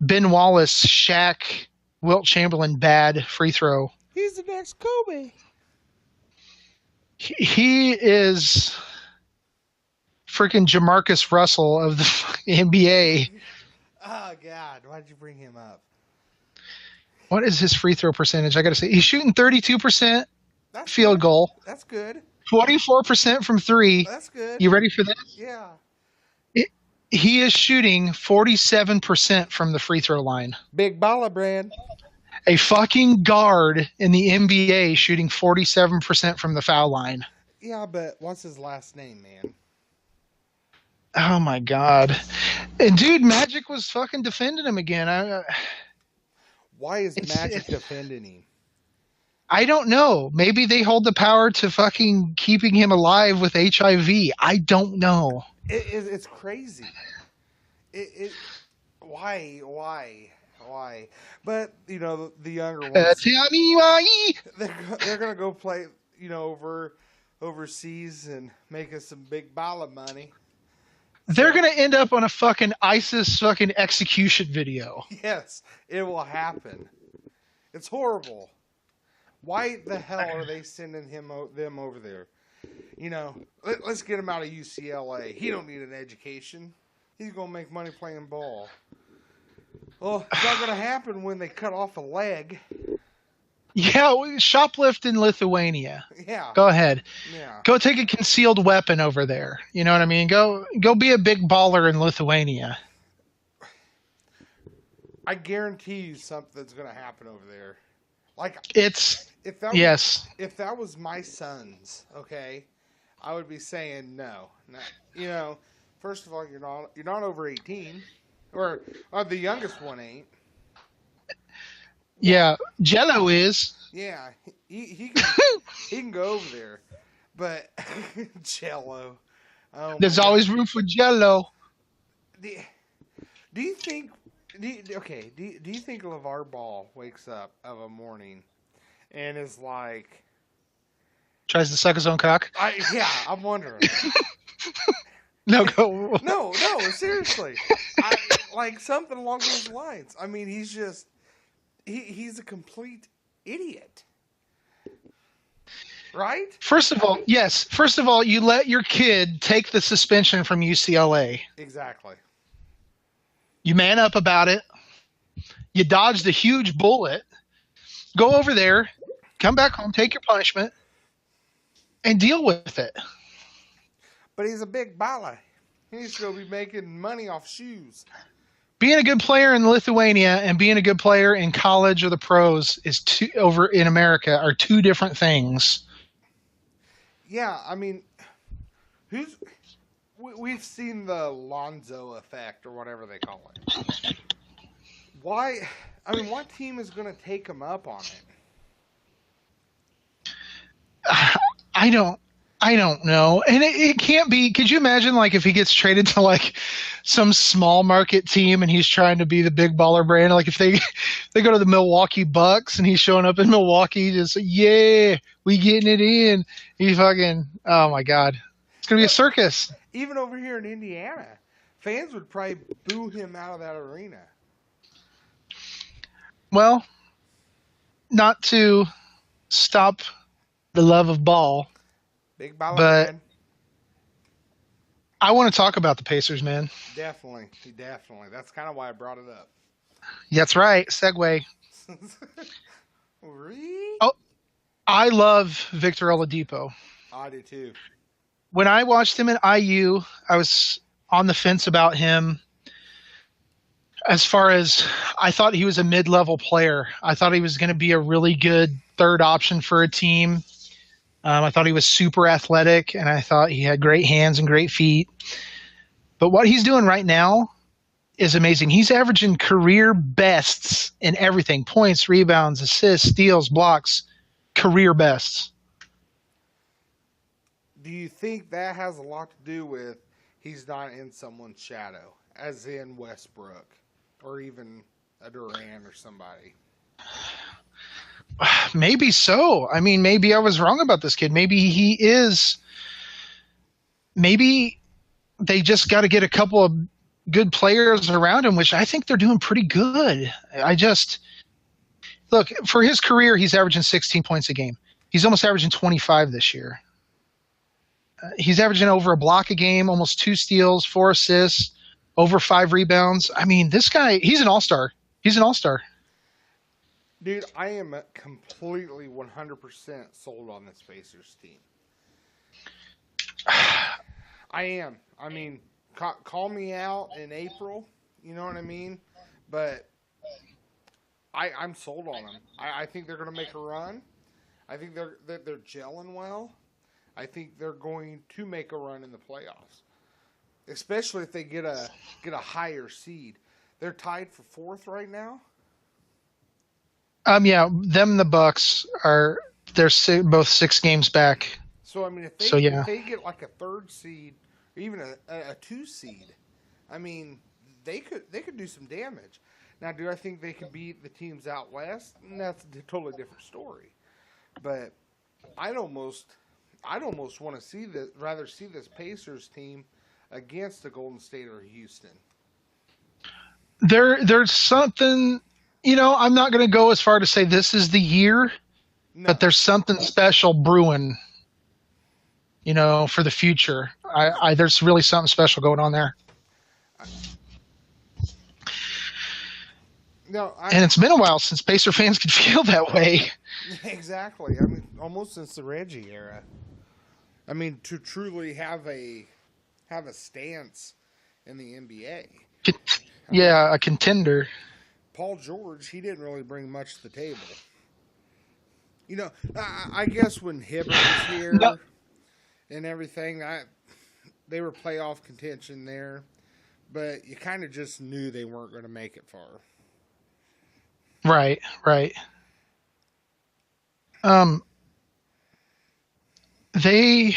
Ben Wallace, Shaq, Wilt Chamberlain bad free throw. He's the next Kobe. He is freaking Jamarcus Russell of the NBA. Oh, God. Why'd you bring him up? What is his free throw percentage? I got to say, he's shooting 32% field goal. That's good. 24% from three. That's good. You ready for this? Yeah. He is shooting 47% from the free throw line. Big baller brand. A fucking guard in the NBA shooting 47% from the foul line. Yeah, but what's his last name, man? Oh, my God. And, dude, Magic was fucking defending him again. Why is Magic defending him? I don't know. Maybe they hold the power to fucking keeping him alive with HIV. I don't know. It's crazy. Why? But the younger ones. Tell me why. They're gonna go play, overseas and make us some big baller money. They're gonna end up on a fucking ISIS fucking execution video. Yes, it will happen. It's horrible. Why the hell are they sending them over there? Let's get him out of UCLA. He don't need an education. He's going to make money playing ball. Well, it's not going to happen when they cut off a leg. Yeah, shoplift in Lithuania. Yeah. Go ahead. Yeah. Go take a concealed weapon over there. You know what I mean? Go be a big baller in Lithuania. I guarantee you something's going to happen over there. Like if that was my sons, okay, I would be saying no. First of all, you're not over 18, or the youngest one ain't. Yeah, Jello is. Yeah, he can go over there, but Jello. There's always room for Jello. Do you think? Do you think LeVar Ball wakes up of a morning and is like tries to suck his own cock? I'm wondering. No, go. No, seriously. Like something along those lines. I mean, he's just he's a complete idiot. Right? First of all, yes. First of all, you let your kid take the suspension from UCLA. Exactly. You man up about it. You dodged a huge bullet. Go over there, come back home, take your punishment, and deal with it. But he's a big baller. He's going to be making money off shoes. Being a good player in Lithuania and being a good player in college or the pros over in America are two different things. Yeah, I mean, we've seen the Lonzo effect or whatever they call it. Why? I mean, what team is going to take him up on it? I don't know. And it can't be. Could you imagine, like, if he gets traded to, like, some small market team and he's trying to be the big baller brand? Like, if they go to the Milwaukee Bucks and he's showing up in Milwaukee, just, yeah, we getting it in. He fucking, oh, my God. It's going to be a circus. Even over here in Indiana, fans would probably boo him out of that arena. Well, not to stop the love of ball. Big baller, but man. I want to talk about the Pacers, man. Definitely. That's kind of why I brought it up. That's right. Segue. Really? Oh, I love Victor Oladipo. I do too. When I watched him at IU, I was on the fence about him. As far as I thought he was a mid-level player. I thought he was going to be a really good third option for a team. I thought he was super athletic, and I thought he had great hands and great feet. But what he's doing right now is amazing. He's averaging career bests in everything: points, rebounds, assists, steals, blocks, career bests. Do you think that has a lot to do with he's not in someone's shadow, as in Westbrook or even a Durant or somebody? Maybe so. I mean, maybe I was wrong about this kid. Maybe he is. Maybe they just got to get a couple of good players around him, which I think they're doing pretty good. I just look for his career. He's averaging 16 points a game. He's almost averaging 25 this year. He's averaging over a block a game, almost 2 steals, 4 assists, over 5 rebounds. I mean, this guy, he's an all-star. He's an all-star. Dude, I am completely 100% sold on this Pacers team. I am. I mean, call me out in April, you know what I mean? But I'm sold on them. I think they're going to make a run. I think they're gelling well. I think they're going to make a run in the playoffs, especially if they get a higher seed. They're tied for 4th right now. Yeah, them and the Bucks they're both 6 games back. So I mean, if they get like a 3rd seed or even a 2 seed, I mean, they could do some damage. Now, do I think they can beat the teams out west? That's a totally different story. But I'd almost want to rather see this Pacers team against the Golden State or Houston. There's something, I'm not going to go as far to say this is the year, but there's something special brewing, for the future. There's really something special going on there. And it's been a while since Pacer fans could feel that way. Exactly. I mean, almost since the Reggie era. I mean, to truly have a stance in the NBA. Yeah, a contender. Paul George, he didn't really bring much to the table. I guess when Hibbert was here and everything, they were playoff contention there, but you kind of just knew they weren't going to make it far. Right. They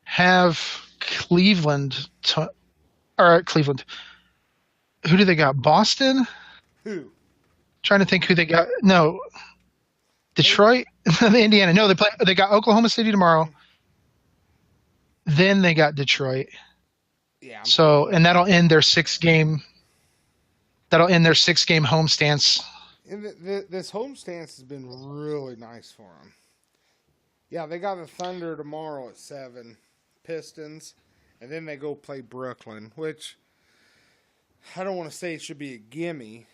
have Cleveland. Who do they got? Boston? Who? Trying to think who they got. No. Detroit? Indiana. No, they got Oklahoma City tomorrow. Then they got Detroit. Yeah. And that'll end their 6-game home stance. And this home stance has been really nice for them. Yeah, they got the Thunder tomorrow at 7, Pistons, and then they go play Brooklyn, which I don't want to say it should be a gimme,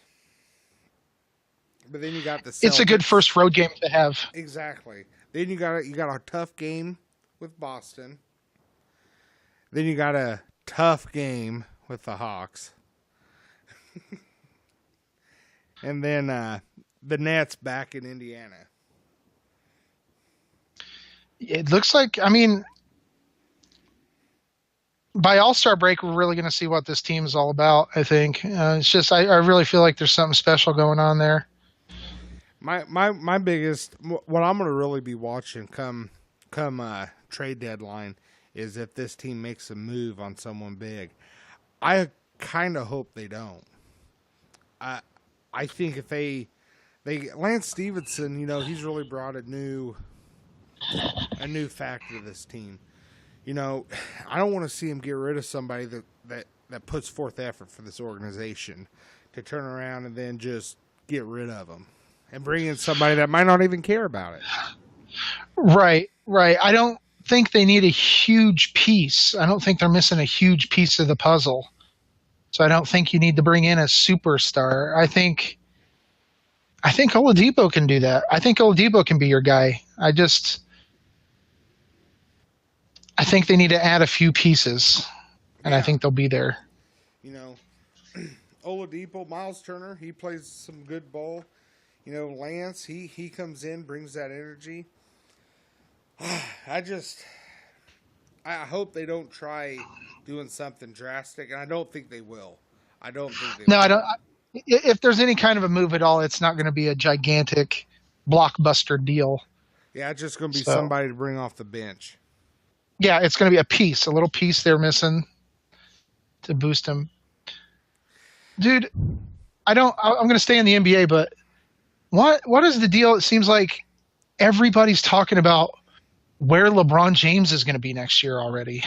but then you got the Celtics. It's a good first road game to have. Exactly. Then you got a tough game with Boston. Then you got a tough game with the Hawks. And then the Nets back in Indiana. It looks like, by All-Star break, we're really going to see what this team is all about, I think. It's just, I really feel like there's something special going on there. My biggest, what I'm going to really be watching come trade deadline is if this team makes a move on someone big. I kind of hope they don't. I think if they Lance Stevenson, he's really brought a new factor to this team. I don't want to see him get rid of somebody that puts forth effort for this organization to turn around and then just get rid of them and bring in somebody that might not even care about it. Right. I don't think they need a huge piece. I don't think they're missing a huge piece of the puzzle. So I don't think you need to bring in a superstar. I think Oladipo can do that. I think Oladipo can be your guy. I think they need to add a few pieces, and I think they'll be there. Oladipo, Miles Turner, he plays some good ball. Lance, he comes in, brings that energy. I I hope they don't try doing something drastic, and I don't think they will. I don't think they No, I will. don't. If there's any kind of a move at all, it's not going to be a gigantic blockbuster deal. Yeah, it's just going to be So somebody to bring off the bench. yeah, it's going to be a little piece they're missing to boost him. Dude, I'm going to stay in the NBA, but what is the deal? It seems like everybody's talking about where LeBron James is going to be next year already.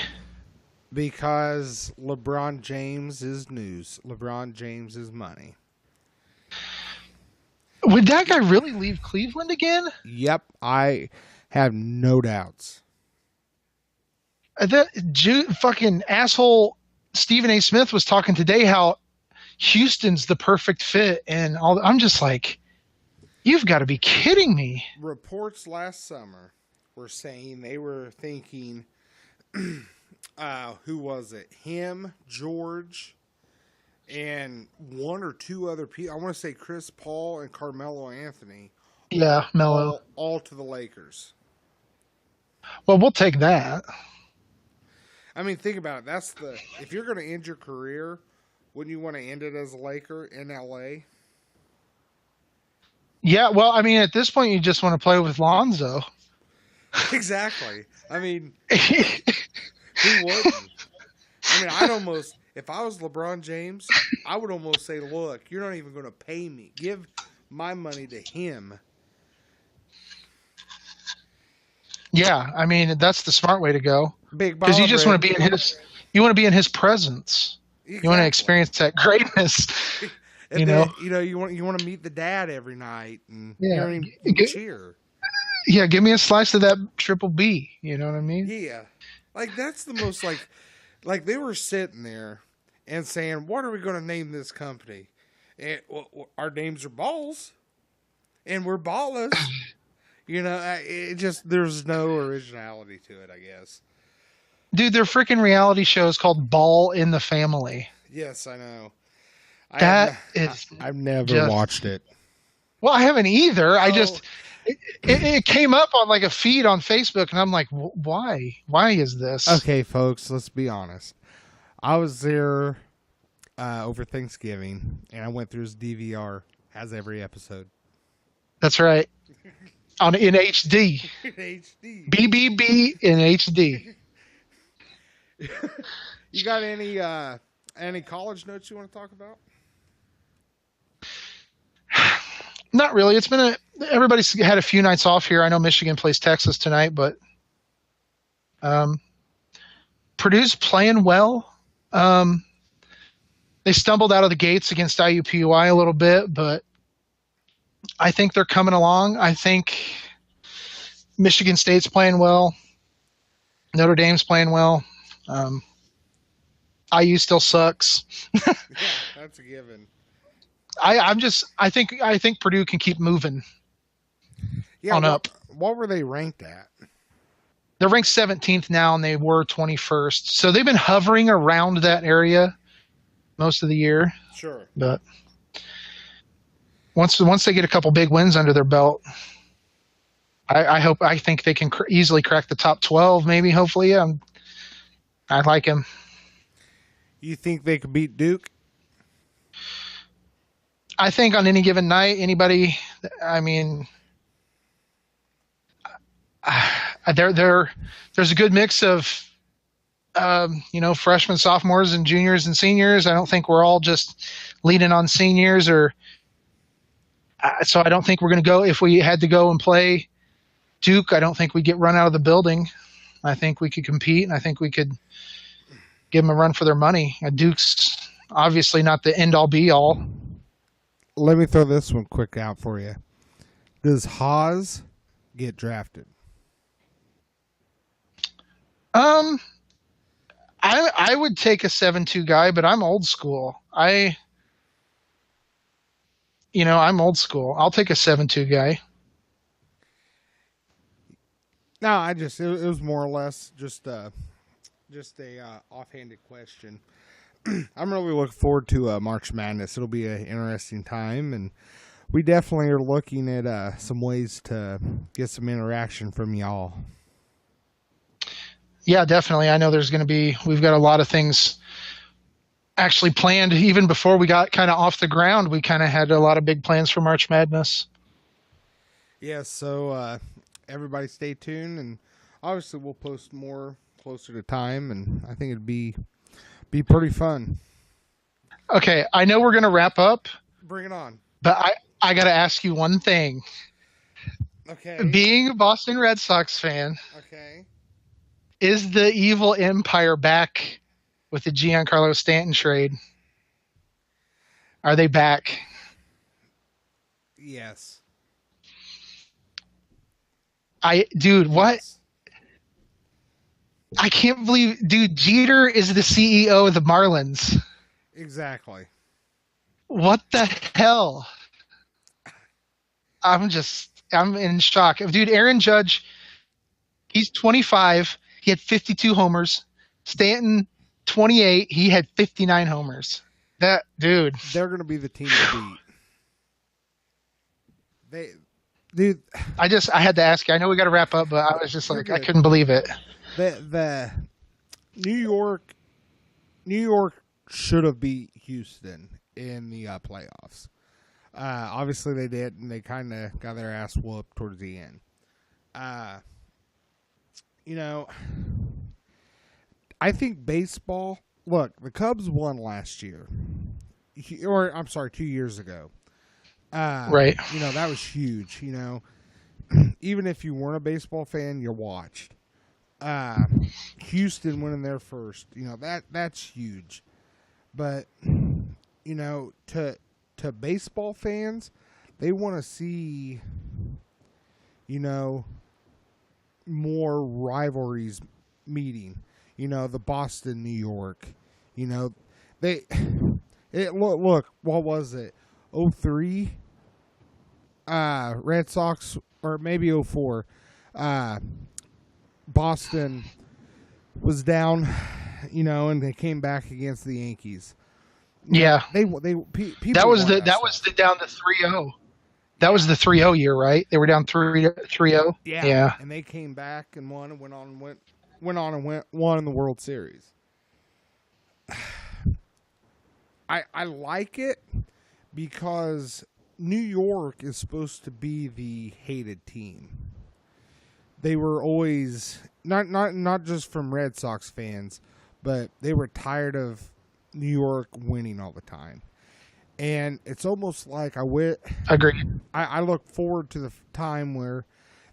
Because LeBron James is news. LeBron James is money. Would that guy really leave Cleveland again? Yep, I have no doubts. That fucking asshole Stephen A. Smith was talking today how Houston's the perfect fit, and all. I'm just like, you've got to be kidding me. Reports last summer were saying they were thinking, who was it? Him, George, and one or two other people. I want to say Chris Paul and Carmelo Anthony. Yeah, Melo. All to the Lakers. Well, we'll take that. I mean, think about it. If you're going to end your career, wouldn't you want to end it as a Laker in LA? Yeah, well, I mean, at this point, you just want to play with Lonzo. Exactly. I mean, who wouldn't? I mean, if I was LeBron James, I would almost say, look, you're not even going to pay me. Give my money to him. Yeah, I mean, that's the smart way to go. Big because you just want to be in his. You want to be in his presence. Exactly. You want to experience that greatness. You know, you want to meet the dad every night and cheer. Yeah, give me a slice of that triple B. You know what I mean? Yeah, like that's the most like they were sitting there and saying, "What are we going to name this company?" And our names are balls, and we're ballers. You know, it just there's no originality to it, I guess. Dude, their freaking reality show is called Ball in the Family. Yes, I know. I've never watched it. Well, I haven't either. It came up on like a feed on Facebook, and I'm like, why? Why is this? Okay, folks, let's be honest. I was there over Thanksgiving, and I went through his DVR. Has every episode. That's right. In HD. In HD. BBB in HD. You got any college notes you want to talk about? Not really. It's been everybody's had a few nights off here. I know Michigan plays Texas tonight, but Purdue's playing well. They stumbled out of the gates against IUPUI a little bit, but I think they're coming along. I think Michigan State's playing well. Notre Dame's playing well. IU still sucks. Yeah, that's a given. I think Purdue can keep moving up. What were they ranked at? They're ranked 17th now, and they were 21st. So they've been hovering around that area most of the year. Sure. But once they get a couple big wins under their belt, I think they can easily crack the top 12. Maybe, hopefully. I like him. You think they could beat Duke? I think on any given night, anybody. I mean, there's a good mix of, freshmen, sophomores, and juniors and seniors. I don't think we're all just leaning on seniors, so I don't think we're going to go. If we had to go and play Duke, I don't think we'd get run out of the building. I think we could compete, and I think we could give them a run for their money. Duke's obviously not the end-all, be-all. Let me throw this one quick out for you. Does Haas get drafted? I would take a 7-2 guy, but I'm old school. I'm old school. I'll take a 7-2 guy. No, it was more or less just a offhanded question. I'm really looking forward to March Madness. It'll be an interesting time, and we definitely are looking at some ways to get some interaction from y'all. Yeah, definitely. I know we've got a lot of things actually planned. Even before we got kind of off the ground, we kind of had a lot of big plans for March Madness. Yeah, so everybody stay tuned, and obviously we'll post more closer to time, and I think it'd be pretty fun. Okay, I know we're going to wrap up, Bring it on. but I got to ask you one thing. Okay. Being a Boston Red Sox fan, Okay. is the evil empire back with the Giancarlo Stanton trade? Are they back? Yes. Dude, what? Yes. I can't believe, dude, Jeter is the CEO of the Marlins. Exactly. What the hell? I'm in shock. Dude, Aaron Judge, he's 25. He had 52 homers. Stanton, 28. He had 59 homers. That dude. They're going to be the team to beat. Dude. I had to ask you. I know we got to wrap up, but I was just like, I couldn't believe it. The New York should have beat Houston in the playoffs. Obviously they did, and they kind of got their ass whooped towards the end. I think baseball. Look, the Cubs won last year, or I'm sorry, 2 years ago. Right. That was huge. Even if you weren't a baseball fan, you watched. Houston winning there first. That's huge. But to baseball fans, they want to see more rivalries meeting. The Boston, New York. Look, what was it? 03 Red Sox, or maybe 04 Boston was down, and they came back against the Yankees. Yeah. People that was the down to 3-0. That was the 3-0 year, right? They were down 3-0. Yeah. And they came back and won and won the World Series. I like it because New York is supposed to be the hated team. They were always not just from Red Sox fans, but they were tired of New York winning all the time. And it's almost like Agree. I look forward to the time where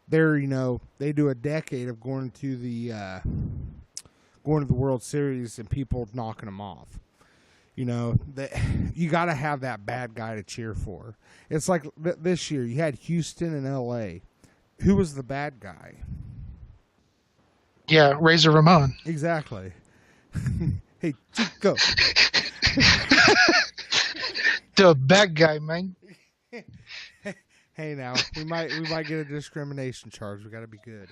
they do a decade of going to the World Series and people knocking them off. You got to have that bad guy to cheer for. It's like this year you had Houston and LA. Who was the bad guy? Yeah, Razor Ramon. Exactly. Hey, Chico. The bad guy, man. Hey, now we might get a discrimination charge. We got to be good.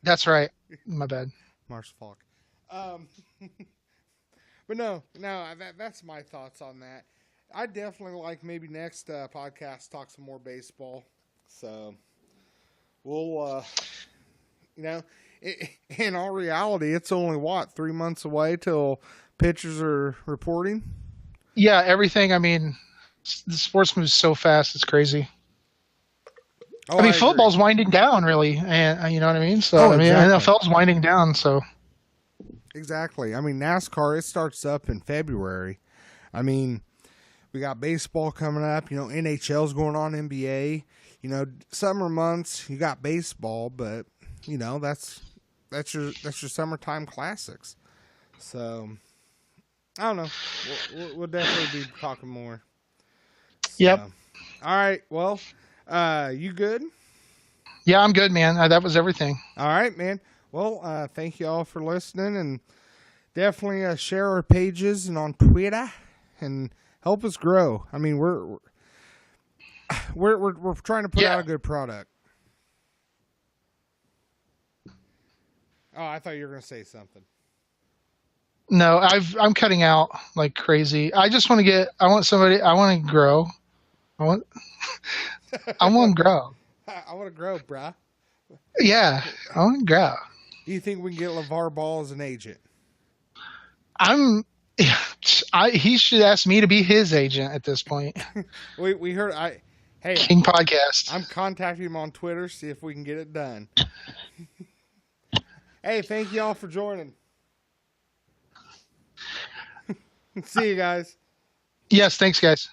That's right. My bad. Mars Falk. But no, that's my thoughts on that. I definitely like maybe next podcast talk some more baseball. So we'll, in all reality, it's only 3 months away till pitchers are reporting. Yeah, everything. I mean, the sports moves so fast; it's crazy. Oh, I mean, football's winding down, really, and you know what I mean. So exactly. NFL's winding down. So exactly. I mean, NASCAR, it starts up in February. I mean, we got baseball coming up. NHL's going on, NBA. Summer months, you got baseball, but that's your summertime classics. So I don't know. We'll definitely be talking more. So, yep. All right. Well, you good? Yeah, I'm good, man. That was everything. All right, man. Well, thank you all for listening, and definitely share our pages and on Twitter and help us grow. I mean, we're trying to put out a good product. Oh, I thought you were going to say something. No, I'm cutting out like crazy. I just want to I want to grow. I want to grow. I want to grow, bruh. Yeah, I want to grow. Do you think we can get LeVar Ball as an agent? He should ask me to be his agent at this point. we heard. King Podcast. I'm contacting him on Twitter, see if we can get it done. Hey, thank you all for joining. See you guys. Yes, thanks, guys.